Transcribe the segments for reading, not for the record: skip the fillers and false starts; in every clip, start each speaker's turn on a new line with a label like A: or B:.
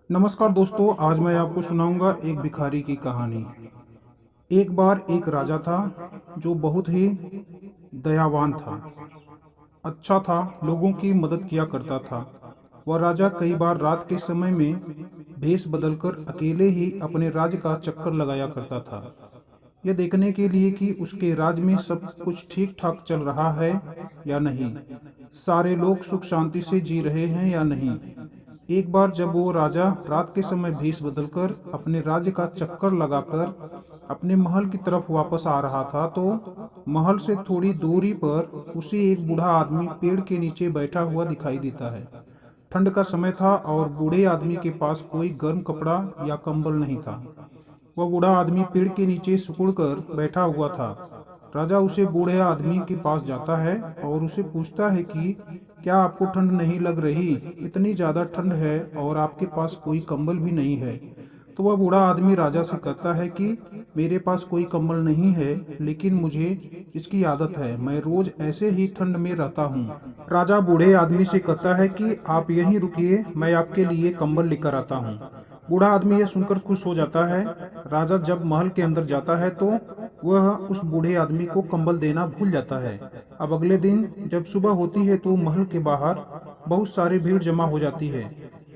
A: नमस्कार दोस्तों, आज मैं आपको सुनाऊंगा एक भिखारी की कहानी। एक बार एक राजा था जो बहुत ही दयावान था, अच्छा था, लोगों की मदद किया करता था। वह राजा कई बार रात के समय में भेष बदलकर अकेले ही अपने राज्य का चक्कर लगाया करता था, यह देखने के लिए कि उसके राज्य में सब कुछ ठीक ठाक चल रहा है या नहीं, सारे लोग सुख शांति से जी रहे हैं या नहीं। एक बार जब वो राजा रात के समय भेष बदलकर अपने राज्य का चक्कर लगाकर अपने महल की तरफ वापस आ रहा था, तो महल से थोड़ी दूरी पर उसे एक बूढ़ा आदमी पेड़ के नीचे बैठा हुआ दिखाई देता है। ठंड का समय था और बूढ़े आदमी के पास कोई गर्म कपड़ा या कंबल नहीं था। वह बूढ़ा आदमी पेड़ के नीचे सिकुड़ कर बैठा हुआ था। राजा उसे बूढ़े आदमी के पास जाता है और उसे पूछता है कि क्या आपको ठंड नहीं लग रही? इतनी ज़्यादा ठंड है और आपके पास कोई कंबल भी नहीं है। तो वह बूढ़ा आदमी राजा से कहता है कि मेरे पास कोई कंबल नहीं है, लेकिन मुझे इसकी आदत है, मैं रोज ऐसे ही ठंड में रहता हूँ। राजा बूढ़े आदमी से कहता है कि आप यहीं रुकिए, मैं आपके लिए कंबल लेकर आता हूँ। बूढ़ा आदमी यह सुनकर खुश हो जाता है। राजा जब महल के अंदर जाता है तो वह उस बूढ़े आदमी को कंबल देना भूल जाता है। अब अगले दिन जब सुबह होती है तो महल के बाहर बहुत सारी भीड़ जमा हो जाती है।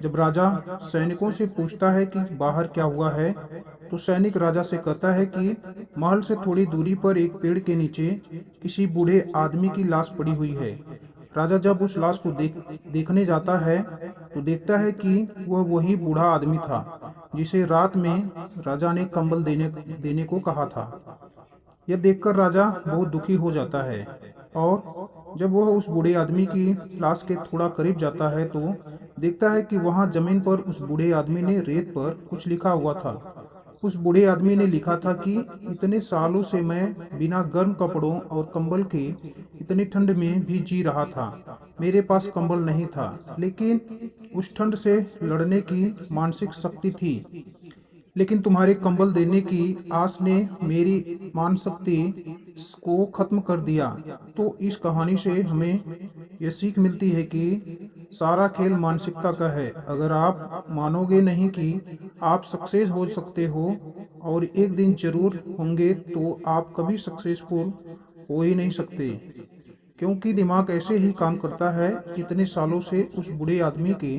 A: जब राजा सैनिकों से पूछता है कि बाहर क्या हुआ है, तो सैनिक राजा से कहता है कि महल से थोड़ी दूरी पर एक पेड़ के नीचे किसी बूढ़े आदमी की लाश पड़ी हुई है। राजा जब उस लाश को देखने जाता है तो देखता है कि वह वही बूढ़ा आदमी था जिसे रात में राजा ने कंबल देने को कहा था। यह देखकर राजा बहुत दुखी हो जाता है और जब वह उस बूढ़े आदमी की लाश के थोड़ा करीब जाता है तो देखता है कि वहां जमीन पर उस बूढ़े आदमी ने रेत पर कुछ लिखा हुआ था। उस बूढ़े आदमी ने लिखा था कि इतने सालों से मैं बिना गर्म कपड़ों और कंबल के इतनी ठंड में भी जी रहा था। मेरे पास कंबल नहीं था, लेकिन उस ठंड से लड़ने की मानसिक शक्ति थी। लेकिन तुम्हारे कंबल देने की आस ने मेरी मान शक्ति को खत्म कर दिया। तो इस कहानी से हमें यह सीख मिलती है कि सारा खेल मानसिकता का है। अगर आप मानोगे नहीं कि आप सक्सेस हो सकते हो और एक दिन जरूर होंगे, तो आप कभी सक्सेसफुल हो ही नहीं सकते, क्योंकि दिमाग ऐसे ही काम करता है। इतने सालों से उस बूढ़े आदमी के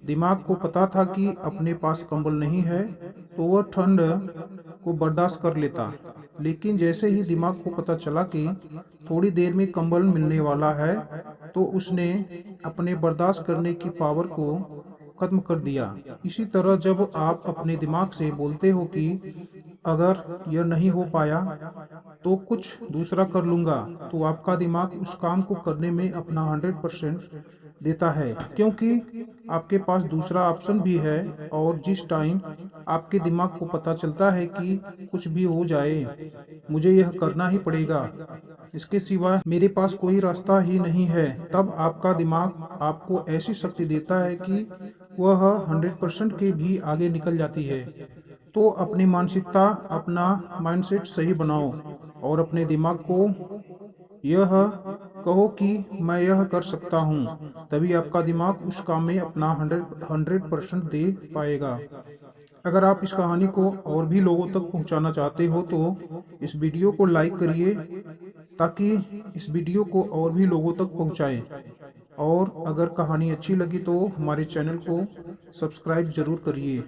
A: दिमाग को पता था कि अपने पास कंबल नहीं है, तो वह ठंड को बर्दाश्त कर लेता। लेकिन जैसे ही दिमाग को पता चला कि थोड़ी देर में कंबल मिलने वाला है, तो उसने अपने बर्दाश्त करने की पावर को खत्म कर दिया। इसी तरह जब आप अपने दिमाग से बोलते हो कि अगर यह नहीं हो पाया तो कुछ दूसरा कर लूंगा, तो आपका दिमाग उस काम को करने में अपना 100% देता है, क्योंकि आपके पास दूसरा ऑप्शन भी है। और जिस टाइम आपके दिमाग को पता चलता है कि कुछ भी हो जाए, मुझे यह करना ही पड़ेगा, इसके सिवा मेरे पास कोई रास्ता ही नहीं है, तब आपका दिमाग आपको ऐसी शक्ति देता है कि वह 100% के भी आगे निकल जाती है। तो अपनी मानसिकता, अपना माइंडसेट सही बनाओ और अपने दिमाग को यह कहो कि मैं यह कर सकता हूँ, तभी आपका दिमाग उस काम में अपना 100% दे पाएगा। अगर आप इस कहानी को और भी लोगों तक पहुंचाना चाहते हो तो इस वीडियो को लाइक करिए, ताकि इस वीडियो को और भी लोगों तक पहुंचाएं। और अगर कहानी अच्छी लगी तो हमारे चैनल को सब्सक्राइब जरूर करिए।